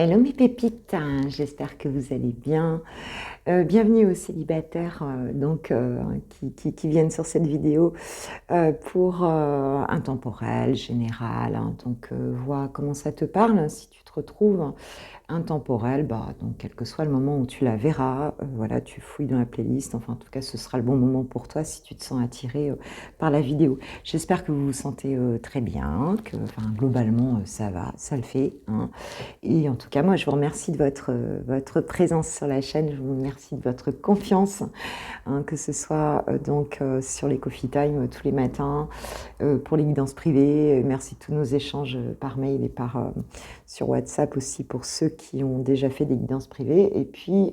Hello mes pépites, j'espère que vous allez bien. Bienvenue aux célibataires qui viennent sur cette vidéo pour un temporel général. Vois comment ça te parle, si tu te retrouves intemporel, donc quel que soit le moment où tu la verras, voilà, tu fouilles dans la playlist, enfin en tout cas ce sera le bon moment pour toi si tu te sens attiré par la vidéo. J'espère que vous vous sentez très bien, que globalement ça va, ça le fait, hein. Et en tout cas moi je vous remercie de votre présence sur la chaîne, je vous remercie de votre confiance, hein, que ce soit sur les Coffee Time tous les matins, pour les guidances privées, merci de tous nos échanges par mail et sur WhatsApp aussi pour ceux qui ont déjà fait des guidances privées, et puis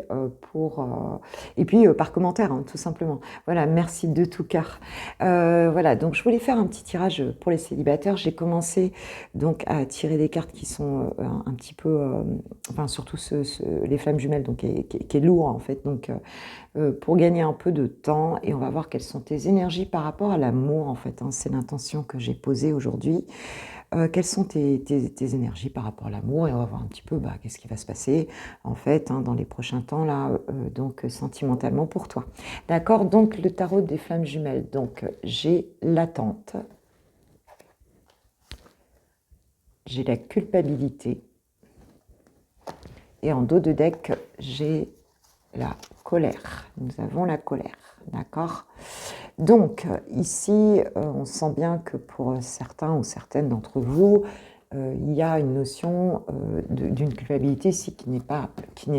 par commentaire, hein, tout simplement. Voilà, merci de tout cœur. Voilà, donc je voulais faire un petit tirage pour les célibataires. J'ai commencé donc à tirer des cartes qui sont un petit peu, surtout les flammes jumelles, donc qui est lourd en fait, pour gagner un peu de temps, et on va voir quelles sont tes énergies par rapport à l'amour en fait, hein. C'est l'intention que j'ai posée aujourd'hui. Quelles sont tes énergies par rapport à l'amour, et on va voir un petit peu qu'est-ce qui va se passer en fait, hein, dans les prochains temps là, sentimentalement pour toi. D'accord, donc le tarot des flammes jumelles, donc j'ai l'attente, j'ai la culpabilité, et en dos de deck j'ai la colère. Nous avons la colère, d'accord. Donc ici, on sent bien que pour certains ou certaines d'entre vous, il y a une notion d'une culpabilité ici qui n'est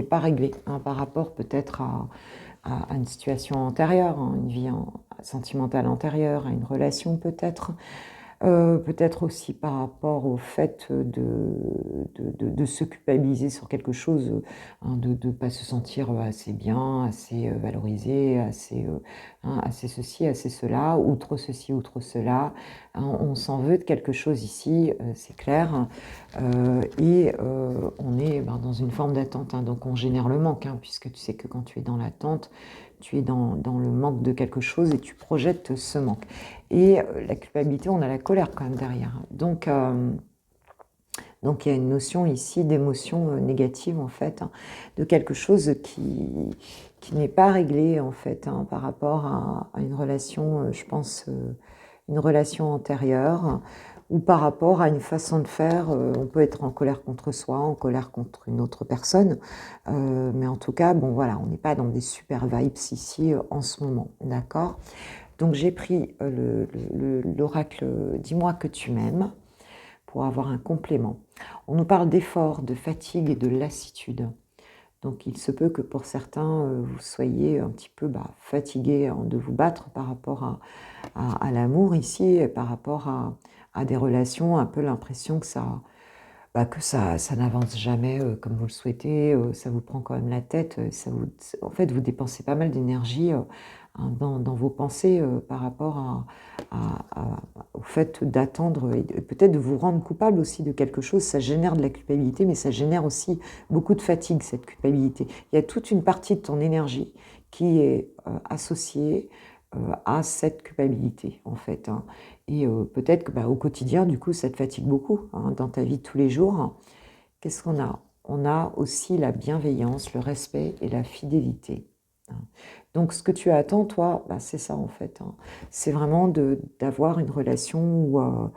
pas réglée, hein, par rapport peut-être à une situation antérieure, hein, une vie sentimentale antérieure, à une relation peut-être. Peut-être aussi par rapport au fait de se culpabiliser sur quelque chose, hein, de ne pas se sentir assez bien, assez valorisé, assez ceci, assez cela, outre ceci, outre cela. Hein, on s'en veut de quelque chose ici, c'est clair, on est dans une forme d'attente, hein, donc on génère le manque, hein, puisque tu sais que quand tu es dans l'attente, tu es dans le manque de quelque chose et tu projettes ce manque. Et la culpabilité, on a la colère quand même derrière. Donc il y a une notion ici d'émotion négative en fait, hein, de quelque chose qui n'est pas réglé en fait, hein, par rapport à une relation, je pense, une relation antérieure, ou par rapport à une façon de faire. On peut être en colère contre soi, en colère contre une autre personne, mais en tout cas, bon voilà, on n'est pas dans des super vibes ici en ce moment, d'accord. Donc j'ai pris l'oracle « Dis-moi que tu m'aimes » pour avoir un complément. On nous parle d'effort, de fatigue et de lassitude. Donc il se peut que pour certains, vous soyez un petit peu fatigués, hein, de vous battre par rapport à l'amour ici, et par rapport à des relations, un peu l'impression que ça n'avance jamais comme vous le souhaitez, ça vous prend quand même la tête, en fait vous dépensez pas mal d'énergie hein, dans vos pensées, par rapport au fait d'attendre, et peut-être de vous rendre coupable aussi de quelque chose. Ça génère de la culpabilité, mais ça génère aussi beaucoup de fatigue, cette culpabilité. Il y a toute une partie de ton énergie qui est associée à cette culpabilité en fait, hein. Et peut-être que au quotidien, du coup, ça te fatigue beaucoup, hein, dans ta vie de tous les jours. Qu'est-ce qu'on a? On a aussi la bienveillance, le respect et la fidélité, hein. Donc, ce que tu attends, toi, c'est ça, en fait, hein. C'est vraiment d'avoir une relation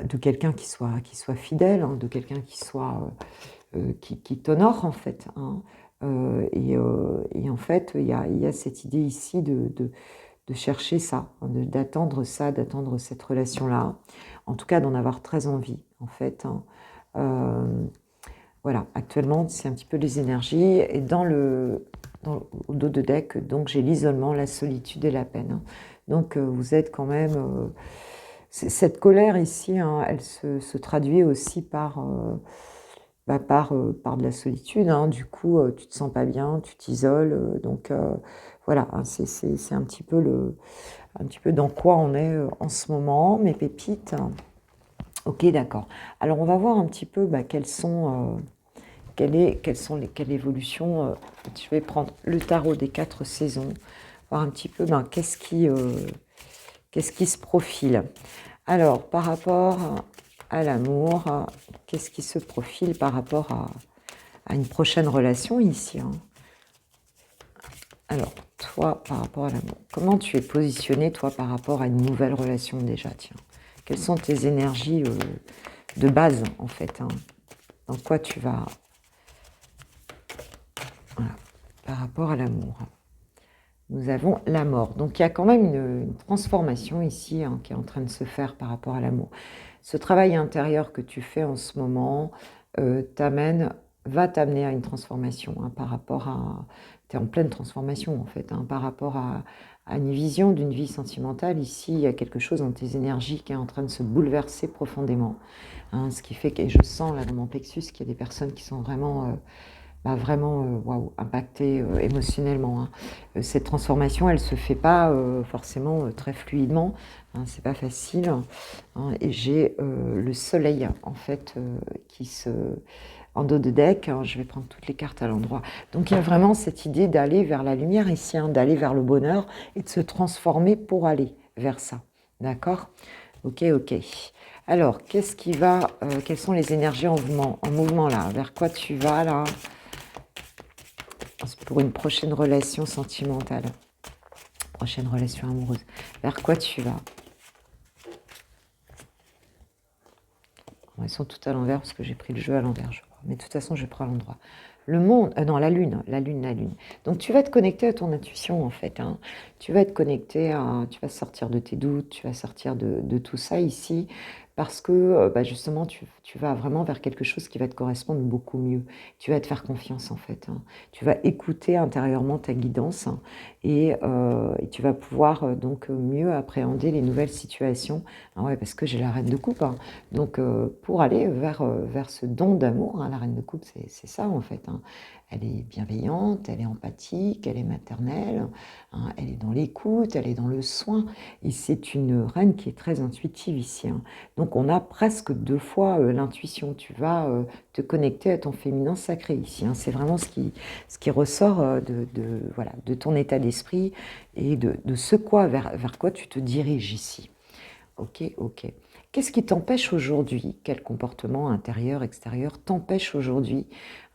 de quelqu'un qui soit fidèle, hein, de quelqu'un qui t'honore, en fait, hein. Et en fait, il y a cette idée ici de chercher ça, hein, d'attendre ça, d'attendre cette relation-là, en tout cas d'en avoir très envie, en fait, hein. Voilà, actuellement, c'est un petit peu les énergies, et au dos de deck, donc j'ai l'isolement, la solitude et la peine, hein. Donc vous êtes quand même... cette colère ici, hein, elle se traduit aussi par de la solitude, hein. Du coup, tu te sens pas bien, tu t'isoles, voilà, hein, c'est un petit peu dans quoi on est en ce moment, mes pépites. Ok, d'accord. Alors, on va voir un petit peu quelle évolution. Je vais prendre le tarot des 4 saisons, voir un petit peu qu'est-ce qui se profile. Alors, par rapport à l'amour, qu'est-ce qui se profile par rapport à une prochaine relation ici, hein. Alors, toi, par rapport à l'amour, comment tu es positionné, toi, par rapport à une nouvelle relation déjà, tiens? Quelles sont tes énergies de base, en fait, hein? Dans quoi tu vas... Voilà, par rapport à l'amour. Nous avons la mort. Donc, il y a quand même une transformation ici, hein, qui est en train de se faire par rapport à l'amour. Ce travail intérieur que tu fais en ce moment va t'amener à une transformation, hein, par rapport à... Tu es en pleine transformation, en fait, hein, par rapport à une vision d'une vie sentimentale. Ici, il y a quelque chose dans tes énergies qui est en train de se bouleverser profondément, hein, ce qui fait que, et je sens là dans mon plexus qu'il y a des personnes qui sont vraiment... vraiment waouh, impactées émotionnellement, hein. Cette transformation, elle ne se fait pas forcément très fluidement, hein, c'est pas facile, hein, et j'ai le soleil en fait qui se... en dos de deck, hein, je vais prendre toutes les cartes à l'endroit. Donc il y a vraiment cette idée d'aller vers la lumière ici, hein, d'aller vers le bonheur et de se transformer pour aller vers ça. D'accord? Ok, ok. Alors, qu'est-ce qui va... quelles sont les énergies en mouvement là? Vers quoi tu vas là? Pour une prochaine relation sentimentale, prochaine relation amoureuse, vers quoi tu vas? Ils sont tout à l'envers parce que j'ai pris le jeu à l'envers, je crois. Mais de toute façon, je prends à l'endroit. Le monde, non, la lune, la lune, la lune. Donc tu vas te connecter à ton intuition en fait, hein. Tu vas être connecté tu vas sortir de tes doutes, tu vas sortir de tout ça ici, parce que justement tu vas vraiment vers quelque chose qui va te correspondre beaucoup mieux. Tu vas te faire confiance en fait, hein. Tu vas écouter intérieurement ta guidance, hein, et tu vas pouvoir donc mieux appréhender les nouvelles situations. Ah ouais, parce que j'ai la reine de coupe, hein. Donc pour aller vers ce don d'amour, hein, la reine de coupe, c'est ça en fait, hein. Elle est bienveillante, elle est empathique, elle est maternelle, hein, elle est dans l'écoute, elle est dans le soin. Et c'est une reine qui est très intuitive ici, hein. Donc on a presque deux fois l'intuition. Tu vas te connecter à ton féminin sacré ici, hein. C'est vraiment ce qui ressort voilà, de ton état d'esprit et de ce vers quoi tu te diriges ici. Ok, ok. Qu'est-ce qui t'empêche aujourd'hui, quel comportement intérieur, extérieur t'empêche aujourd'hui,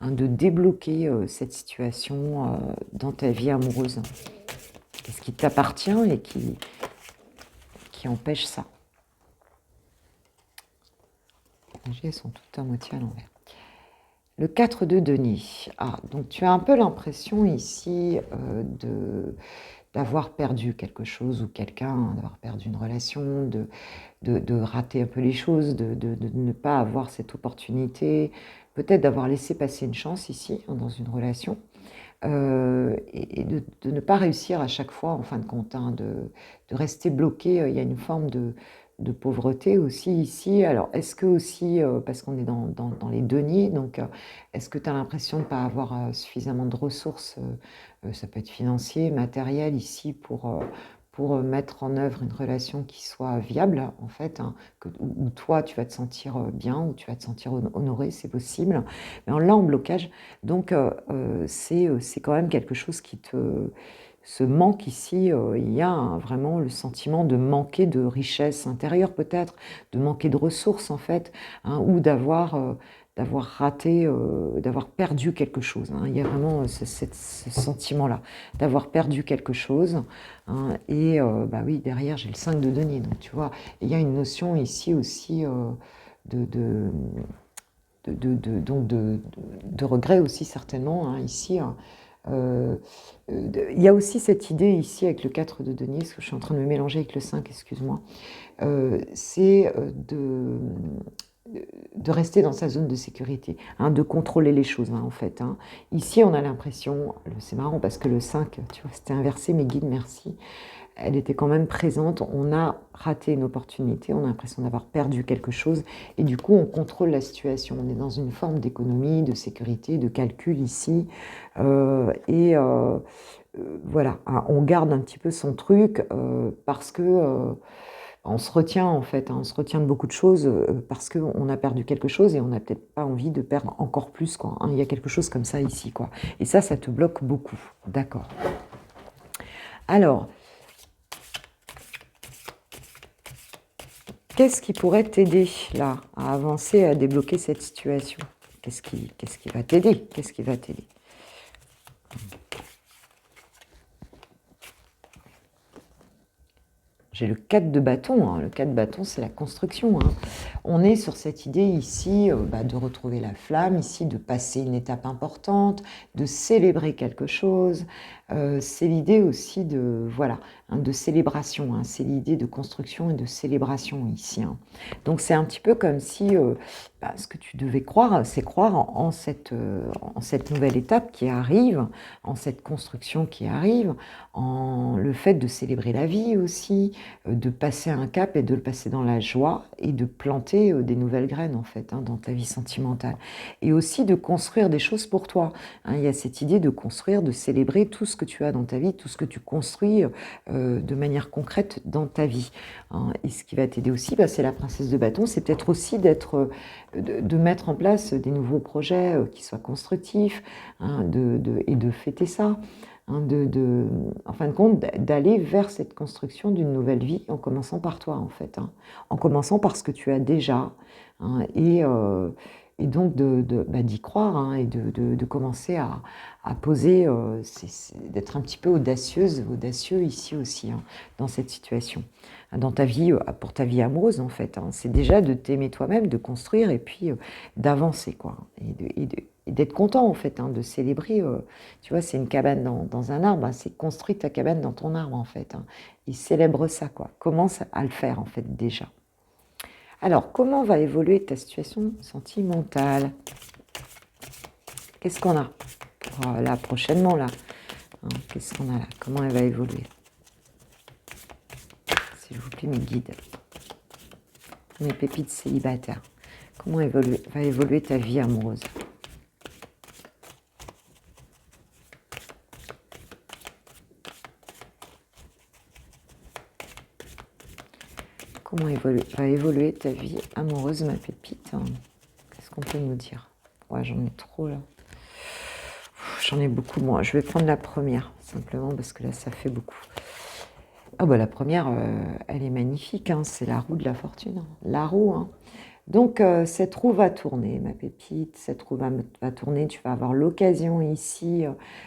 hein, de débloquer cette situation dans ta vie amoureuse? Qu'est-ce qui t'appartient et qui empêche ça? Les énergies, elles sont toutes à moitié à l'envers. Le 4 de denier. Ah, donc tu as un peu l'impression ici d'avoir perdu quelque chose ou quelqu'un, hein, d'avoir perdu une relation, de rater un peu les choses, de ne pas avoir cette opportunité, peut-être d'avoir laissé passer une chance ici, hein, dans une relation, et de ne pas réussir à chaque fois, en fin de compte, hein, de rester bloqué. Il y a une forme de pauvreté aussi ici. Alors, est-ce que aussi, parce qu'on est dans les deniers, donc est-ce que tu as l'impression de ne pas avoir suffisamment de ressources, ça peut être financier, matériel ici, pour mettre en œuvre une relation qui soit viable, en fait, hein, où toi, tu vas te sentir bien, où tu vas te sentir honoré, c'est possible. Mais là, en blocage, donc c'est quand même quelque chose qui se manque ici. Il y a vraiment le sentiment de manquer de richesse intérieure, peut-être, de manquer de ressources, en fait, hein, ou d'avoir raté, d'avoir perdu quelque chose, hein. Il y a vraiment ce sentiment-là, d'avoir perdu quelque chose, hein, et oui, derrière, j'ai le 5 de denier, donc tu vois, il y a une notion ici aussi de, de, donc de regret aussi, certainement, hein, ici, hein. Il y a aussi cette idée ici avec le 4 de denier, parce que je suis en train de me mélanger avec le 5, excuse-moi, c'est de rester dans sa zone de sécurité, hein, de contrôler les choses, hein, en fait, hein. Ici, on a l'impression, c'est marrant parce que le 5, tu vois, c'était inversé, mes guides, merci, elle était quand même présente. On a raté une opportunité, on a l'impression d'avoir perdu quelque chose, et du coup, on contrôle la situation. On est dans une forme d'économie, de sécurité, de calcul ici, voilà, hein, on garde un petit peu son truc parce que... on se retient en fait, hein, on se retient de beaucoup de choses parce qu'on a perdu quelque chose et on n'a peut-être pas envie de perdre encore plus, quoi, hein. Il y a quelque chose comme ça ici, quoi. Et ça te bloque beaucoup. D'accord. Alors, Qu'est-ce qui pourrait t'aider, là, à avancer, à débloquer cette situation? Qu'est-ce qui va t'aider? Qu'est-ce qui va t'aider? J'ai le 4 de bâton, hein. Le 4 de bâton, c'est la construction, hein. On est sur cette idée ici de retrouver la flamme, ici de passer une étape importante, de célébrer quelque chose. C'est l'idée aussi de, voilà, hein, de célébration, hein. C'est l'idée de construction et de célébration ici, hein. Donc c'est un petit peu comme si ce que tu devais croire, c'est croire en cette nouvelle étape qui arrive, en cette construction qui arrive, en le fait de célébrer la vie aussi, de passer un cap et de le passer dans la joie et de planter des nouvelles graines en fait, hein, dans ta vie sentimentale. Et aussi de construire des choses pour toi, hein. Il y a cette idée de construire, de célébrer tout ce que tu as dans ta vie, tout ce que tu construis de manière concrète dans ta vie, hein. Et ce qui va t'aider aussi, c'est la princesse de bâton, c'est peut-être aussi de mettre en place des nouveaux projets qui soient constructifs, hein, et de fêter ça, hein, en fin de compte, d'aller vers cette construction d'une nouvelle vie en commençant par toi, en fait, hein, en commençant par ce que tu as déjà, hein, et donc d'y croire, hein, et de commencer à poser, d'être un petit peu audacieux ici aussi, hein, dans cette situation, dans ta vie, pour ta vie amoureuse, en fait, hein. C'est déjà de t'aimer toi-même, de construire et puis d'avancer, quoi, et d'être content, en fait, hein, de célébrer. Tu vois, c'est une cabane dans un arbre, hein, c'est construire ta cabane dans ton arbre, en fait, hein, et célèbre ça, quoi. Commence à le faire, en fait, déjà. Alors, comment va évoluer ta situation sentimentale? Qu'est-ce qu'on a là, prochainement, là, hein, qu'est-ce qu'on a là? Comment elle va évoluer? S'il vous plaît, mes guides, mes pépites célibataires. Comment va évoluer ta vie amoureuse? Comment va évoluer ta vie amoureuse, ma pépite? Qu'est-ce qu'on peut nous dire? Ouais, j'en ai trop, là. J'en ai beaucoup, moi. Je vais prendre la première, simplement, parce que là, ça fait beaucoup. Ah la première, elle est magnifique, hein, c'est la roue de la fortune, hein. La roue, hein. Donc, cette roue va tourner, ma pépite, cette roue va tourner, tu vas avoir l'occasion ici,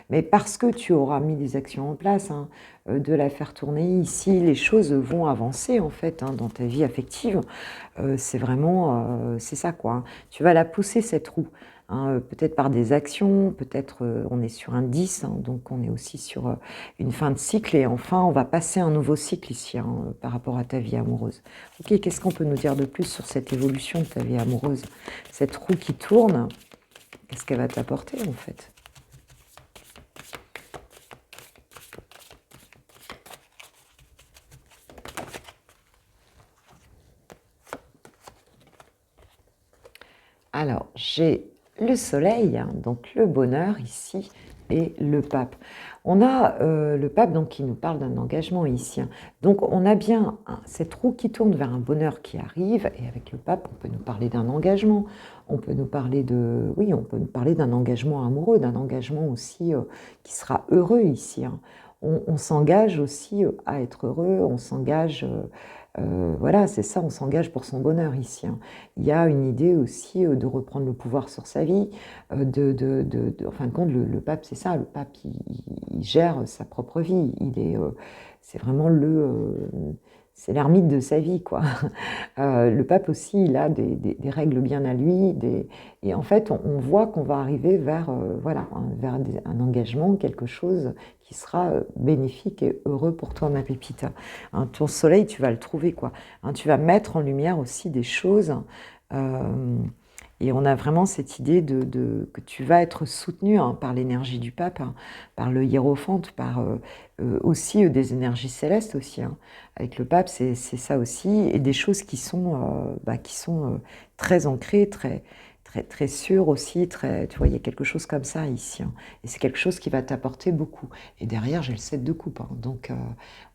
mais parce que tu auras mis des actions en place, hein, de la faire tourner ici, les choses vont avancer, en fait, hein, dans ta vie affective. C'est vraiment, c'est ça, quoi, hein. Tu vas la pousser, cette roue, hein, peut-être par des actions, peut-être on est sur un 10, hein, donc on est aussi sur une fin de cycle, et enfin, on va passer un nouveau cycle ici, hein, par rapport à ta vie amoureuse. Ok, qu'est-ce qu'on peut nous dire de plus sur cette évolution de ta vie amoureuse? Cette roue qui tourne, qu'est-ce qu'elle va t'apporter, en fait? Alors, j'ai le soleil, hein, donc le bonheur ici, et le pape. On a le pape donc, qui nous parle d'un engagement ici, hein. Donc on a bien cette roue qui tourne vers un bonheur qui arrive, et avec le pape, on peut nous parler d'un engagement, on peut nous parler on peut nous parler d'un engagement amoureux, d'un engagement aussi qui sera heureux ici, hein. On s'engage aussi à être heureux, on s'engage... voilà, c'est ça, on s'engage pour son bonheur ici, hein. Il y a une idée aussi de reprendre le pouvoir sur sa vie, en fin de compte, le pape, c'est ça, le pape, il gère sa propre vie, c'est vraiment c'est l'ermite de sa vie, quoi. Le pape aussi, il a des règles bien à lui, et en fait, on voit qu'on va arriver vers, voilà, vers un engagement, quelque chose qui sera bénéfique et heureux pour toi, ma pépite, hein. Ton soleil, tu vas le trouver, quoi, hein. Tu vas mettre en lumière aussi des choses, et on a vraiment cette idée que tu vas être soutenu, hein, par l'énergie du pape, hein, par le hiérophante, par aussi des énergies célestes aussi, hein. Avec le pape, c'est ça aussi, et des choses qui sont très ancrées, très, très, très sûres aussi, tu vois, il y a quelque chose comme ça ici, hein. Et c'est quelque chose qui va t'apporter beaucoup. Et derrière, j'ai le 7 de coupe, hein. Donc,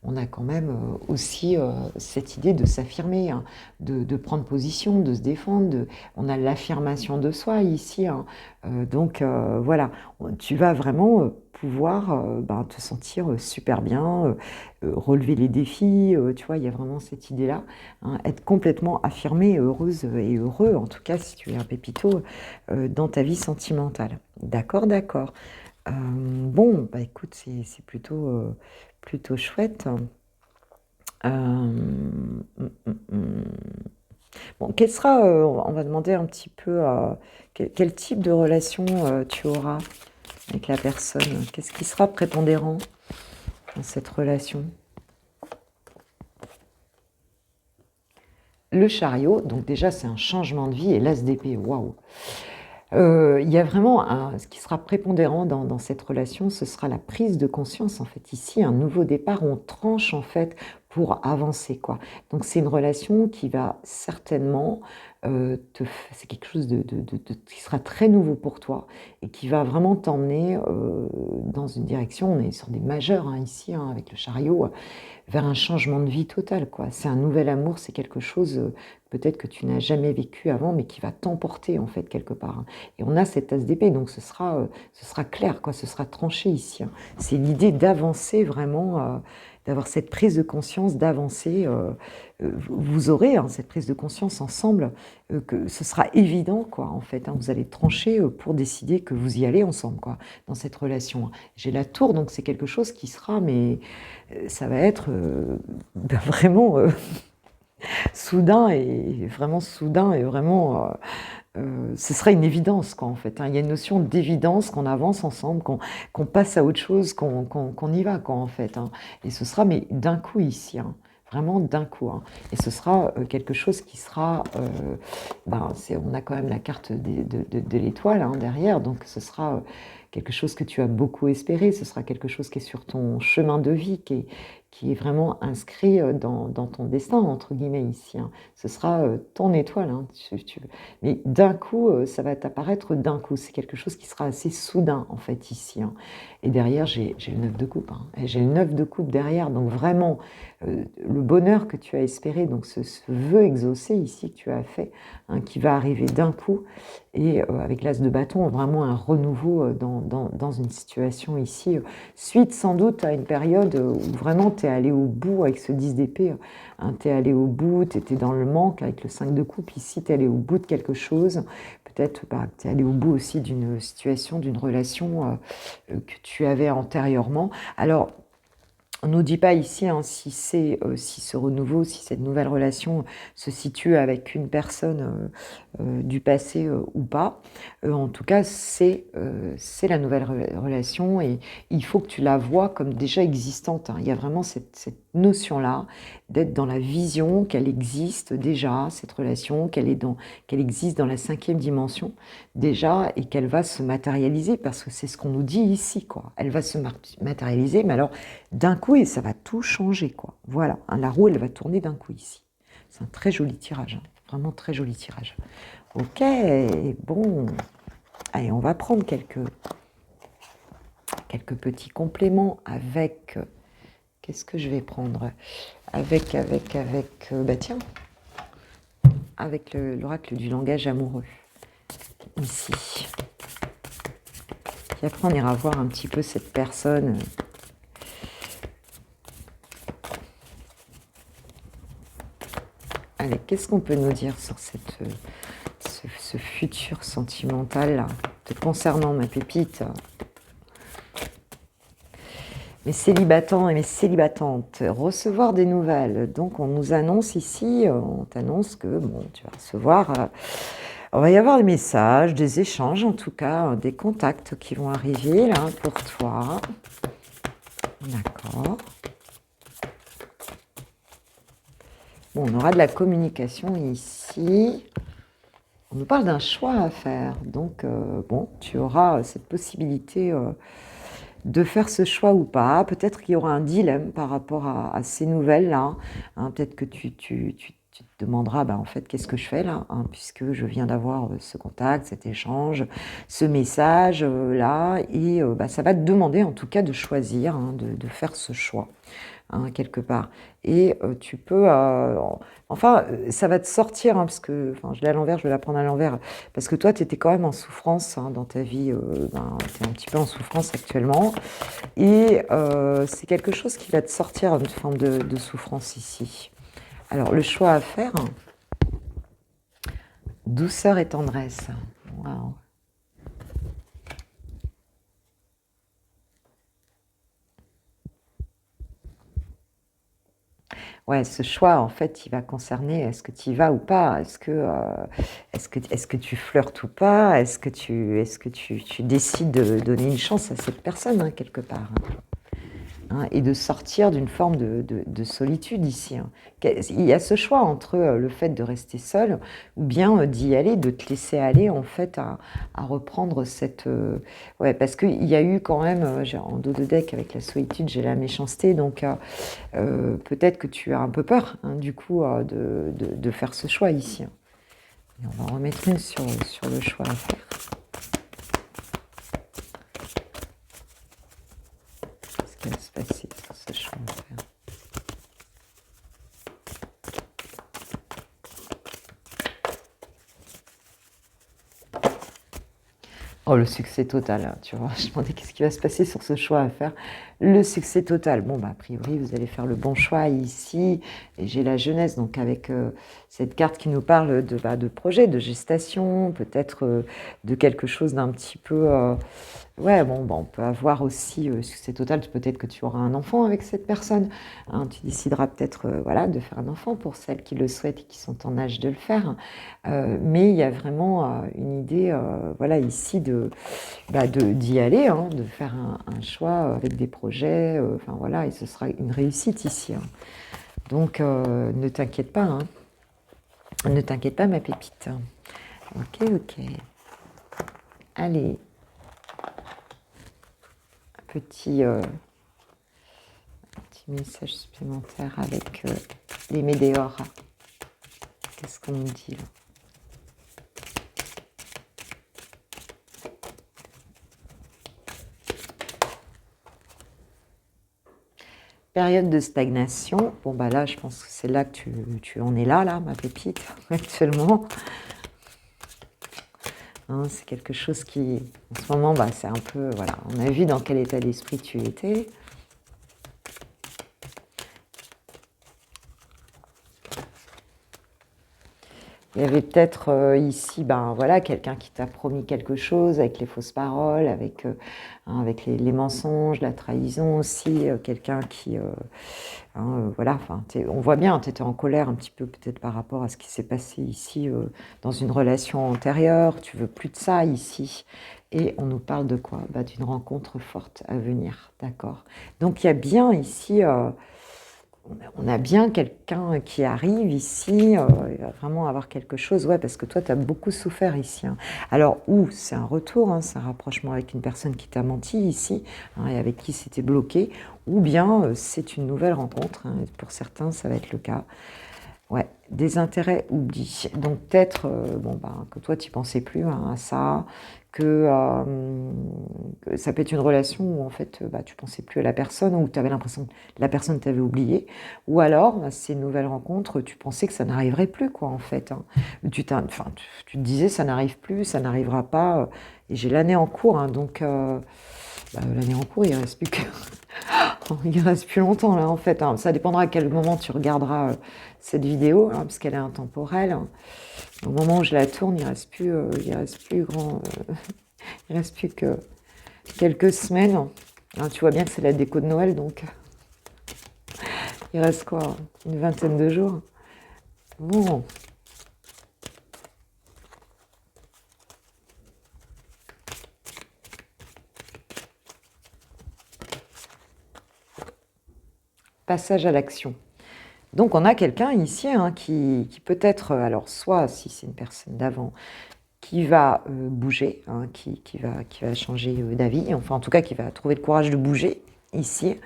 on a quand même aussi cette idée de s'affirmer, hein, de prendre position, de se défendre. On a l'affirmation de soi ici, hein. Donc, voilà, tu vas vraiment pouvoir ben, te sentir super bien, relever les défis, tu vois, il y a vraiment cette idée-là, hein, être complètement affirmée, heureuse et heureux, en tout cas si tu es un pépito, dans ta vie sentimentale. D'accord, d'accord. Bon, bah écoute, c'est plutôt chouette. Bon, quel sera, on va demander un petit peu, quel type de relation tu auras avec la personne? Qu'est-ce qui sera prépondérant dans cette relation? Le chariot, donc déjà c'est un changement de vie, et l'as d'épée, waouh! Il y a vraiment ce qui sera prépondérant dans cette relation, ce sera la prise de conscience, en fait. Ici, un nouveau départ, on tranche, en fait, pour avancer, quoi. Donc c'est une relation qui va certainement, c'est quelque chose qui sera très nouveau pour toi et qui va vraiment t'emmener, dans une direction, on est sur des majeurs, hein, ici, hein, avec le chariot, vers un changement de vie total, quoi. C'est un nouvel amour, c'est quelque chose, peut-être que tu n'as jamais vécu avant, mais qui va t'emporter, en fait, quelque part, hein. Et on a cette as d'épée, donc ce sera clair, quoi, ce sera tranché ici, hein. C'est l'idée d'avancer vraiment, d'avoir cette prise de conscience, d'avancer. Vous aurez hein, cette prise de conscience ensemble, que ce sera évident, quoi, en fait, hein. Vous allez trancher pour décider que vous y allez ensemble, quoi, dans cette relation, hein. J'ai la tour, donc c'est quelque chose qui sera, mais ça va être ben, vraiment soudain et vraiment ce sera une évidence, quoi, en fait, hein. Il y a une notion d'évidence, qu'on avance ensemble, qu'on passe à autre chose, qu'on y va, quoi, en fait, hein. Et ce sera, mais d'un coup ici, hein, vraiment d'un coup, hein. Et ce sera quelque chose qui sera, ben, on a quand même la carte de l'étoile hein, derrière, donc ce sera quelque chose que tu as beaucoup espéré, ce sera quelque chose qui est sur ton chemin de vie, qui est vraiment inscrit dans ton destin, entre guillemets, ici, hein. Ce sera ton étoile, hein, tu veux. Mais d'un coup, ça va t'apparaître d'un coup. C'est quelque chose qui sera assez soudain, en fait, ici, hein. Et derrière, j'ai le 9 de coupe, hein. Et j'ai le 9 de coupe derrière. Donc vraiment, le bonheur que tu as espéré, donc ce vœu exaucé ici que tu as fait, hein, qui va arriver d'un coup. Et avec l'as de bâton, vraiment un renouveau dans une situation ici. Suite sans doute à une période où vraiment tu es allé au bout avec ce 10 d'épée. Hein, tu es allé au bout, tu étais dans le manque avec le 5 de coupe. Ici, tu es allé au bout de quelque chose. Peut-être bah, tu es allé au bout aussi d'une situation, d'une relation que tu avais antérieurement. Alors, on ne nous dit pas ici hein, si ce renouveau, si cette nouvelle relation se situe avec une personne du passé ou pas. En tout cas, c'est la nouvelle relation et il faut que tu la vois comme déjà existante, hein. Il y a vraiment cette notion-là d'être dans la vision qu'elle existe déjà, cette relation, qu'elle existe dans la 5e dimension déjà et qu'elle va se matérialiser parce que c'est ce qu'on nous dit ici, quoi. Elle va se matérialiser, mais alors d'un coup, et ça va tout changer, quoi. Voilà, hein, la roue, elle va tourner d'un coup ici. C'est un très joli tirage, hein. Vraiment très joli tirage. Ok, bon. Allez, on va prendre quelques petits compléments avec... Qu'est-ce que je vais prendre? Avec bah tiens, avec l'oracle du langage amoureux, ici. Puis après, on ira voir un petit peu cette personne... Allez, qu'est-ce qu'on peut nous dire sur ce futur sentimental là, te concernant, ma pépite? Mes célibatants et mes célibatantes, recevoir des nouvelles. Donc, on nous annonce ici, on t'annonce que bon, tu vas recevoir... on va y avoir des messages, des échanges, en tout cas, des contacts qui vont arriver là pour toi. D'accord. Bon, on aura de la communication ici. On nous parle d'un choix à faire. Donc, bon, tu auras cette possibilité de faire ce choix ou pas. Peut-être qu'il y aura un dilemme par rapport à ces nouvelles-là. Hein, peut-être que tu te demanderas, bah, en fait, qu'est-ce que je fais là hein, puisque je viens d'avoir ce contact, cet échange, ce message-là. Et bah, ça va te demander, en tout cas, de choisir, hein, de faire ce choix. hein, quelque part. Et tu peux... enfin, ça va te sortir, hein, parce que... Enfin, je l'ai à l'envers, je vais la prendre à l'envers. Parce que toi, tu étais quand même en souffrance, hein, dans ta vie. Tu es un petit peu en souffrance actuellement. Et c'est quelque chose qui va te sortir une forme de souffrance ici. Alors, le choix à faire, douceur et tendresse. Wow. Ouais, ce choix, en fait, il va concerner est-ce que tu y vas ou pas? Est-ce que tu flirtes ou pas? Est-ce que tu décides de donner une chance à cette personne, hein, quelque part? Hein, et de sortir d'une forme de solitude ici. Hein. Il y a ce choix entre le fait de rester seul ou bien d'y aller, de te laisser aller en fait à reprendre cette... ouais, parce qu'il y a eu quand même, en dos de deck avec la solitude, j'ai la méchanceté, donc peut-être que tu as un peu peur, hein, du coup, de faire ce choix ici. Hein. Et on va en remettre une sur le choix à faire. Qu'est-ce qui va se passer sur ce choix à faire? Oh, le succès total, hein, tu vois. Je me demandais qu'est-ce qui va se passer sur ce choix à faire. Le succès total. Bon, bah, a priori, vous allez faire le bon choix ici. Et j'ai la jeunesse, donc avec cette carte qui nous parle de projet, de gestation, peut-être de quelque chose d'un petit peu... ouais, bon, bah, on peut avoir aussi succès total. Peut-être que tu auras un enfant avec cette personne. Hein, tu décideras peut-être voilà, de faire un enfant pour celles qui le souhaitent et qui sont en âge de le faire. Mais il y a vraiment une idée, voilà, ici d'y aller, hein, de faire un choix avec des projets, enfin voilà, et ce sera une réussite ici. Hein. Donc ne t'inquiète pas, hein. Ne t'inquiète pas, ma pépite. Ok, ok. Allez, petit message supplémentaire avec les météores. Qu'est-ce qu'on nous dit là? Période de stagnation. Bon, bah là, je pense que c'est là que tu en es là, ma pépite, actuellement. Hein, c'est quelque chose qui, en ce moment, bah, c'est un peu, voilà, on a vu dans quel état d'esprit tu étais. Il y avait peut-être ici, ben voilà, quelqu'un qui t'a promis quelque chose avec les fausses paroles, avec, avec les mensonges, la trahison aussi, quelqu'un qui, hein, voilà, enfin, on voit bien, tu étais en colère un petit peu peut-être par rapport à ce qui s'est passé ici dans une relation antérieure, tu veux plus de ça ici. Et on nous parle de quoi? Bah, d'une rencontre forte à venir, d'accord? Donc il y a bien ici... on a bien quelqu'un qui arrive ici, il va vraiment avoir quelque chose, ouais, parce que toi, tu as beaucoup souffert ici. Hein. Alors, ou c'est un retour, hein, c'est un rapprochement avec une personne qui t'a menti ici, hein, et avec qui c'était bloqué, ou bien c'est une nouvelle rencontre, hein, pour certains, ça va être le cas. Ouais, des intérêts oubliés. Donc peut-être bon, ben, que toi, tu pensais plus hein, à ça, que ça peut être une relation où en fait, bah, tu pensais plus à la personne, ou tu avais l'impression que la personne t'avait oublié, ou alors, bah, ces nouvelles rencontres, tu pensais que ça n'arriverait plus, quoi, en fait. Hein. Enfin, tu te disais, ça n'arrive plus, ça n'arrivera pas. Et j'ai l'année en cours, hein, donc bah, l'année en cours, il reste plus que... il reste plus longtemps, là, en fait. Hein. Ça dépendra à quel moment tu regarderas cette vidéo, hein, puisqu'elle est intemporelle. Hein. Au moment où je la tourne, il reste plus grand, il reste plus que quelques semaines. Hein, tu vois bien que c'est la déco de Noël, donc il reste quoi? Une vingtaine de jours. Bon. Passage à l'action. Donc on a quelqu'un ici hein, qui peut-être, alors soit si c'est une personne d'avant, qui va bouger, hein, qui va changer d'avis, enfin en tout cas qui va trouver le courage de bouger, ici,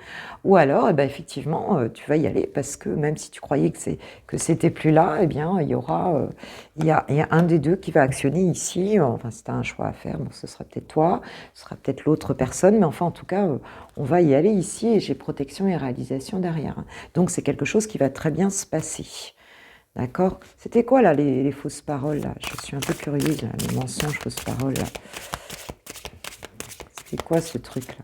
ou alors, eh ben, effectivement, tu vas y aller parce que même si tu croyais que c'était plus là, eh bien, il y a un des deux qui va actionner ici. Enfin, si tu as un choix à faire, bon, ce sera peut-être toi, ce sera peut-être l'autre personne, mais enfin, en tout cas, on va y aller ici et j'ai protection et réalisation derrière. Donc, c'est quelque chose qui va très bien se passer. D'accord? C'était quoi, là, les fausses paroles, là? Je suis un peu curieuse, là, les mensonges, fausses paroles, là. C'était quoi, ce truc-là?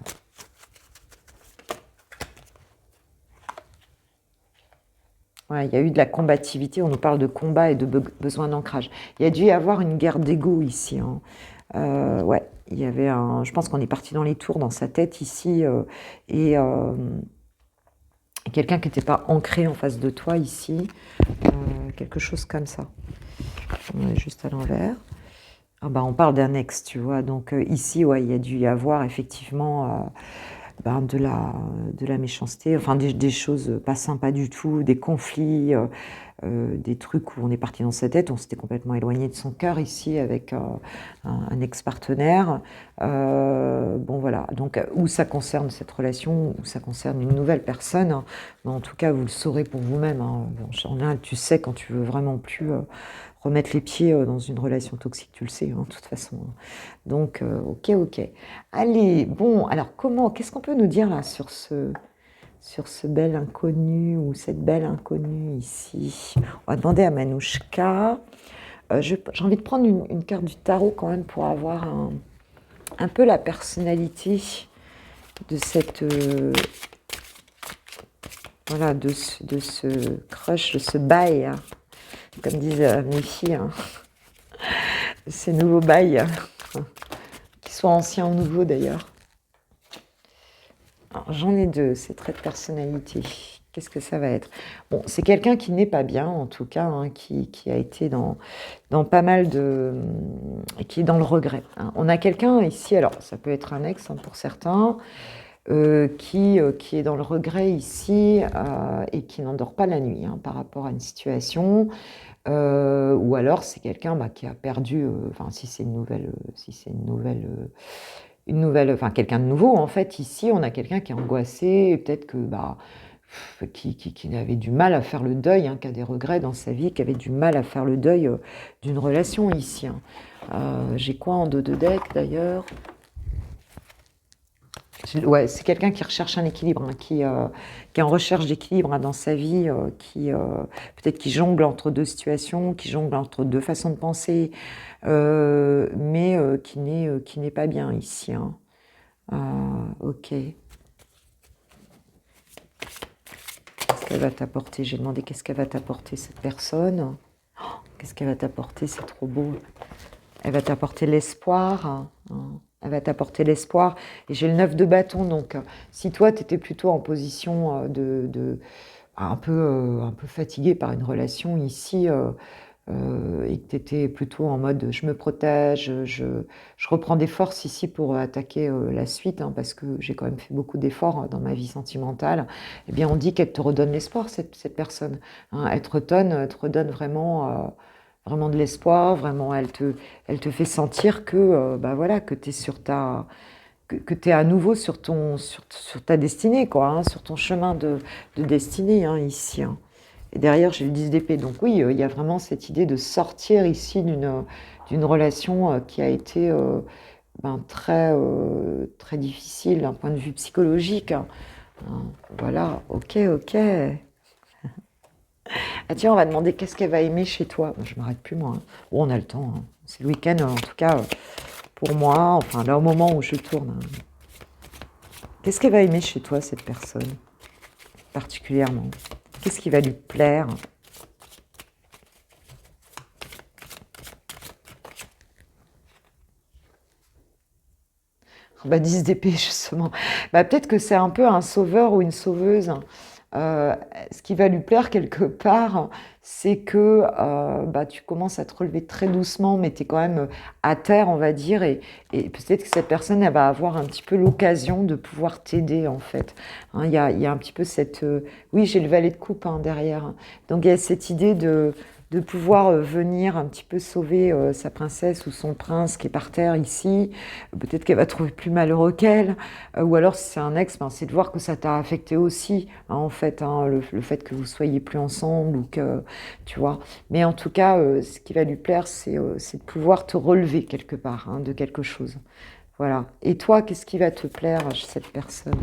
Ouais, il y a eu de la combativité, on nous parle de combat et de besoin d'ancrage. Il y a dû y avoir une guerre d'ego ici. Hein. Ouais, il y avait un. Je pense qu'on est parti dans les tours dans sa tête ici et quelqu'un qui n'était pas ancré en face de toi ici, quelque chose comme ça. On est juste à l'envers. Ah bah, on parle d'un ex, tu vois. Donc ici, ouais, il y a dû y avoir effectivement ben, de la méchanceté, enfin des choses pas sympas du tout, des conflits, des trucs où on est parti dans sa tête, on s'était complètement éloigné de son cœur ici avec un ex-partenaire. Bon voilà, donc où ça concerne cette relation, où ça concerne une nouvelle personne, hein, mais en tout cas vous le saurez pour vous-même. Hein. En général, tu sais quand tu veux vraiment plus remettre les pieds dans une relation toxique, tu le sais, hein, de toute façon. Donc, ok, ok. Allez, bon, alors qu'est-ce qu'on peut nous dire là sur ce bel inconnu ou cette belle inconnue ici? On va demander à Manouchka. J'ai envie de prendre une carte du tarot quand même pour avoir un peu la personnalité de cette... voilà, de ce crush, de ce bail, hein, comme disent mes filles, hein, de ces nouveaux bails, hein, qu'ils soient anciens ou nouveaux d'ailleurs. J'en ai deux, ces traits de personnalité. Qu'est-ce que ça va être? Bon, c'est quelqu'un qui n'est pas bien, en tout cas, hein, qui a été dans pas mal de... qui est dans le regret. Hein. On a quelqu'un ici, alors ça peut être un ex hein, pour certains, qui est dans le regret ici et qui n'endort pas la nuit hein, par rapport à une situation. Ou alors c'est quelqu'un bah, qui a perdu, enfin si c'est une nouvelle, enfin quelqu'un de nouveau en fait. Ici, on a quelqu'un qui est angoissé, et peut-être que bah, qui avait du mal à faire le deuil, hein, qui a des regrets dans sa vie, qui avait du mal à faire le deuil d'une relation ici. Hein. J'ai quoi en dos de deck d'ailleurs? Ouais, c'est quelqu'un qui recherche un équilibre, hein, qui est en recherche d'équilibre hein, dans sa vie, peut-être qui jongle entre deux situations, qui jongle entre deux façons de penser, mais qui n'est pas bien ici. Hein. Ok. Qu'est-ce qu'elle va t'apporter? J'ai demandé qu'est-ce qu'elle va t'apporter cette personne. Oh, qu'est-ce qu'elle va t'apporter? C'est trop beau. Elle va t'apporter l'espoir. Hein. Elle va t'apporter l'espoir. Et j'ai le 9 de bâton, donc si toi, tu étais plutôt en position un peu fatigué par une relation ici, et que tu étais plutôt en mode je me protège, je reprends des forces ici pour attaquer la suite, hein, parce que j'ai quand même fait beaucoup d'efforts hein, dans ma vie sentimentale, eh bien on dit qu'elle te redonne l'espoir, cette personne. Hein. Elle te redonne vraiment... vraiment de l'espoir, vraiment, elle te fait sentir que, bah voilà, que tu es sur que tu es à nouveau sur sur ta destinée, quoi, hein, sur ton chemin de destinée, hein, ici. Hein. Et derrière, j'ai le 10 d'épée. Donc oui, il y a vraiment cette idée de sortir ici d'une relation qui a été ben, très difficile d'un point de vue psychologique. Hein. Voilà, ok, ok. Ah tiens, on va demander qu'est-ce qu'elle va aimer chez toi. Je m'arrête plus moi. Hein. Bon, on a le temps. Hein. C'est le week-end en tout cas pour moi. Enfin là au moment où je tourne. Hein. Qu'est-ce qu'elle va aimer chez toi cette personne particulièrement? Qu'est-ce qui va lui plaire? Bah 10 d'épée justement. Bah peut-être que c'est un peu un sauveur ou une sauveuse. Hein. Ce qui va lui plaire quelque part, c'est que bah, tu commences à te relever très doucement, mais tu es quand même à terre, on va dire, et peut-être que cette personne, elle va avoir un petit peu l'occasion de pouvoir t'aider, en fait. Hein, il y a un petit peu cette... oui, j'ai le valet de coupe hein, derrière. Donc, il y a cette idée de pouvoir venir un petit peu sauver sa princesse ou son prince qui est par terre ici. Peut-être qu'elle va trouver plus malheureux qu'elle. Ou alors, si c'est un ex, ben, c'est de voir que ça t'a affecté aussi, hein, en fait, hein, le fait que vous soyez plus ensemble ou que, tu vois. Mais en tout cas, ce qui va lui plaire, c'est de pouvoir te relever quelque part, hein, de quelque chose. Voilà. Et toi, qu'est-ce qui va te plaire chez cette personne?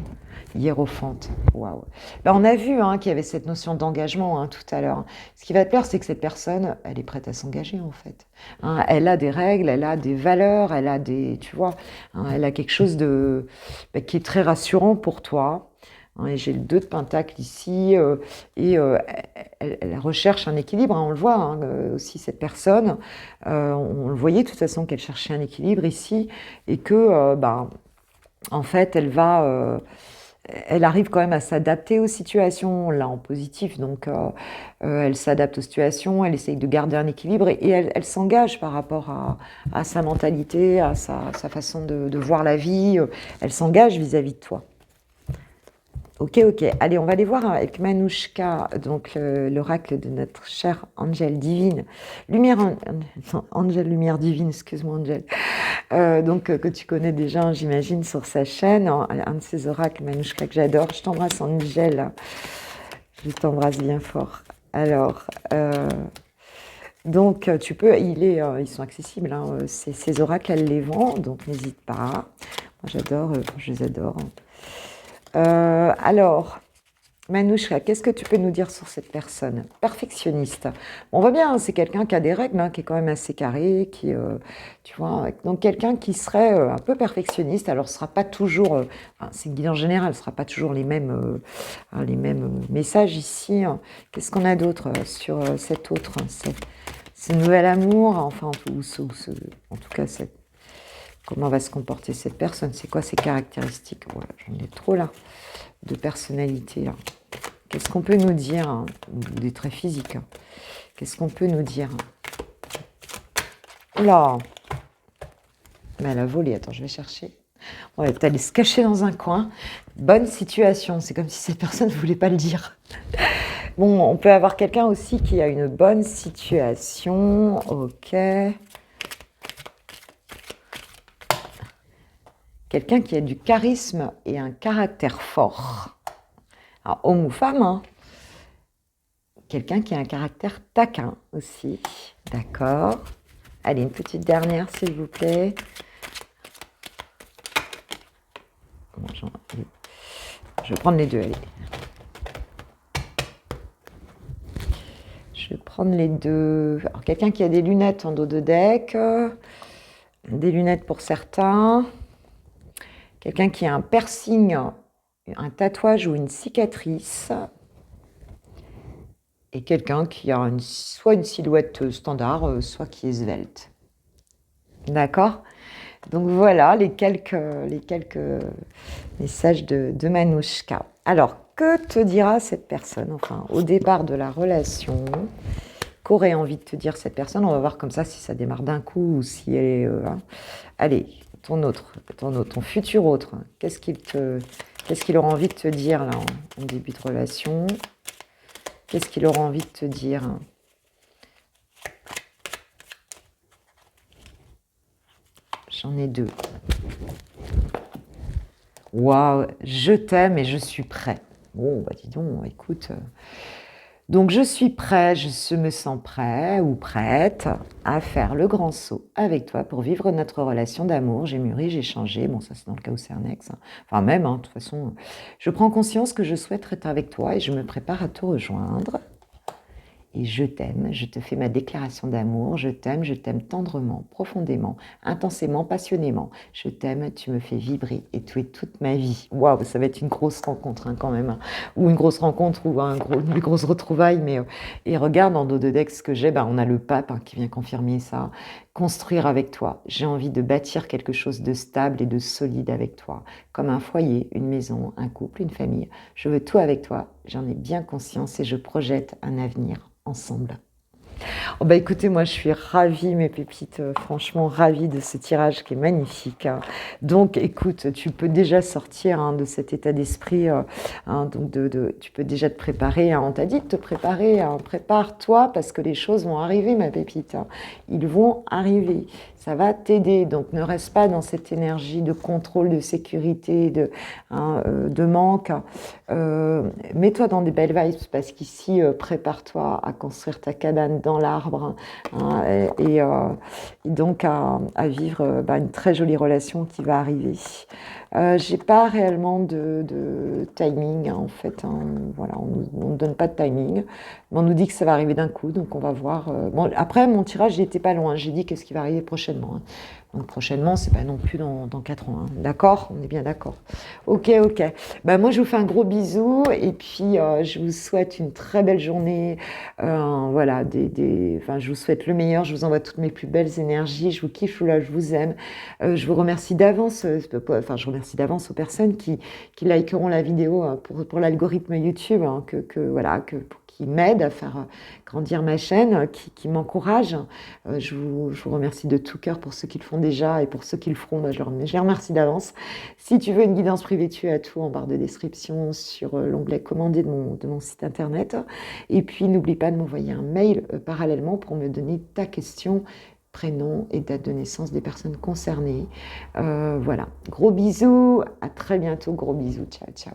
Hiérophante. Waouh. Ben, on a vu, hein, qu'il y avait cette notion d'engagement, hein, tout à l'heure. Ce qui va te plaire, c'est que cette personne, elle est prête à s'engager, en fait. Hein, elle a des règles, elle a des valeurs, elle a des, tu vois, hein, elle a quelque chose ben, qui est très rassurant pour toi. Hein, et j'ai le 2 de Pentacle ici, et elle recherche un équilibre, hein, on le voit, hein, aussi cette personne. On le voyait de toute façon qu'elle cherchait un équilibre ici, et que, ben, en fait, elle arrive quand même à s'adapter aux situations, là en positif, donc elle s'adapte aux situations, elle essaye de garder un équilibre et elle s'engage par rapport à sa mentalité, à sa façon de voir la vie, elle s'engage vis-à-vis de toi. Ok, ok. Allez, on va aller voir avec Manouchka, donc l'oracle de notre chère Angèle divine. Lumière, non, Angèle, lumière divine, excuse-moi Angèle. Donc que tu connais déjà, hein, j'imagine, sur sa chaîne. Un de ces oracles, Manouchka, que j'adore. Je t'embrasse Angèle. Je t'embrasse bien fort. Alors, donc tu peux, ils sont accessibles, hein, ces oracles, elle les vend, donc n'hésite pas. Moi j'adore, je les adore. Alors, Manouchka, qu'est-ce que tu peux nous dire sur cette personne? Perfectionniste. On voit bien, hein, c'est quelqu'un qui a des règles, hein, qui est quand même assez carré, qui, tu vois, donc quelqu'un qui serait un peu perfectionniste. Alors, ce sera pas toujours, enfin, c'est une guide en général, ce sera pas toujours les mêmes messages ici. Hein. Qu'est-ce qu'on a d'autre sur cet autre, hein, ce nouvel amour, enfin, en tout cas, comment va se comporter cette personne? C'est quoi ses caractéristiques? Voilà, j'en ai trop là, de personnalité là. Qu'est-ce qu'on peut nous dire, hein? Des traits physiques. Hein. Qu'est-ce qu'on peut nous dire? Là, mais elle a volé. Attends, je vais chercher. On va aller se cacher dans un coin. Bonne situation. C'est comme si cette personne ne voulait pas le dire. Bon, on peut avoir quelqu'un aussi qui a une bonne situation. Ok. Quelqu'un qui a du charisme et un caractère fort. Alors, homme ou femme, hein. Quelqu'un qui a un caractère taquin aussi. D'accord. Allez, une petite dernière, s'il vous plaît. Bon, je vais prendre les deux, allez. Je vais prendre les deux. Alors, quelqu'un qui a des lunettes en dos de deck. Des lunettes pour certains. Quelqu'un qui a un piercing, un tatouage ou une cicatrice. Et quelqu'un qui a soit une silhouette standard, soit qui est svelte. D'accord? Donc voilà les quelques messages de Manouchka. Alors, que te dira cette personne? Enfin, au départ de la relation, qu'aurait envie de te dire cette personne? On va voir comme ça si ça démarre d'un coup ou si elle est... hein. Allez, ton futur autre. Qu'est-ce qu'il aura envie de te dire là en début de relation? Qu'est-ce qu'il aura envie de te dire? J'en ai deux. Waouh, je t'aime et je suis prêt. Bon, bah dis donc, écoute. Donc je suis prêt, je me sens prêt ou prête à faire le grand saut avec toi pour vivre notre relation d'amour. J'ai mûri, j'ai changé. Bon, ça c'est dans le cas où c'est un ex. Hein. Enfin même, hein, de toute façon, je prends conscience que je souhaite être avec toi et je me prépare à te rejoindre. Et je t'aime, je te fais ma déclaration d'amour, je t'aime tendrement, profondément, intensément, passionnément. Je t'aime, tu me fais vibrer et tu es toute ma vie. Waouh, ça va être une grosse rencontre hein, quand même. Hein. Ou une grosse rencontre ou une grosse retrouvaille. Mais, et regarde, en dos de deck, ce que j'ai, on a le pape hein, qui vient confirmer ça. Construire avec toi. J'ai envie de bâtir quelque chose de stable et de solide avec toi. Comme un foyer, une maison, un couple, une famille. Je veux tout avec toi. J'en ai bien conscience et je projette un avenir ensemble. Oh bah écoutez, moi je suis ravie, mes pépites, franchement ravie de ce tirage qui est magnifique, hein. Donc écoute, tu peux déjà sortir hein, de cet état d'esprit, hein, donc tu peux déjà te préparer, hein. On t'a dit de te préparer, hein. Prépare-toi parce que les choses vont arriver, ma pépite, hein. Ils vont arriver. Ça va t'aider, donc ne reste pas dans cette énergie de contrôle, de sécurité, de manque. Mets-toi dans des belles vibes parce qu'ici, prépare-toi à construire ta cabane dans l'arbre hein, et donc à vivre une très jolie relation qui va arriver. J'ai pas réellement de timing hein, en fait, hein. Voilà, on ne donne pas de timing, mais on nous dit que ça va arriver d'un coup, donc on va voir. Bon, après, mon tirage, il n'était pas loin. J'ai dit qu'est-ce qui va arriver prochainement, hein. Donc prochainement, c'est pas non plus dans 4 ans, hein. D'accord? On est bien d'accord. Ok, ok. Bah, moi, je vous fais un gros bisou et puis je vous souhaite une très belle journée. Voilà, enfin, je vous souhaite le meilleur. Je vous envoie toutes mes plus belles énergies. Je vous kiffe, là, je vous aime. Je vous remercie d'avance. Enfin, je remercie d'avance aux personnes qui likeront la vidéo pour l'algorithme YouTube, hein, voilà, qui m'aide à faire grandir ma chaîne, qui m'encourage. Je vous remercie de tout cœur pour ceux qui le font déjà et pour ceux qui le feront, je les remercie d'avance. Si tu veux une guidance privée, tu as tout en barre de description sur l'onglet commander de mon site internet. Et puis n'oublie pas de m'envoyer un mail parallèlement pour me donner ta question, prénom et date de naissance des personnes concernées. Voilà, gros bisous, à très bientôt, gros bisous, ciao ciao.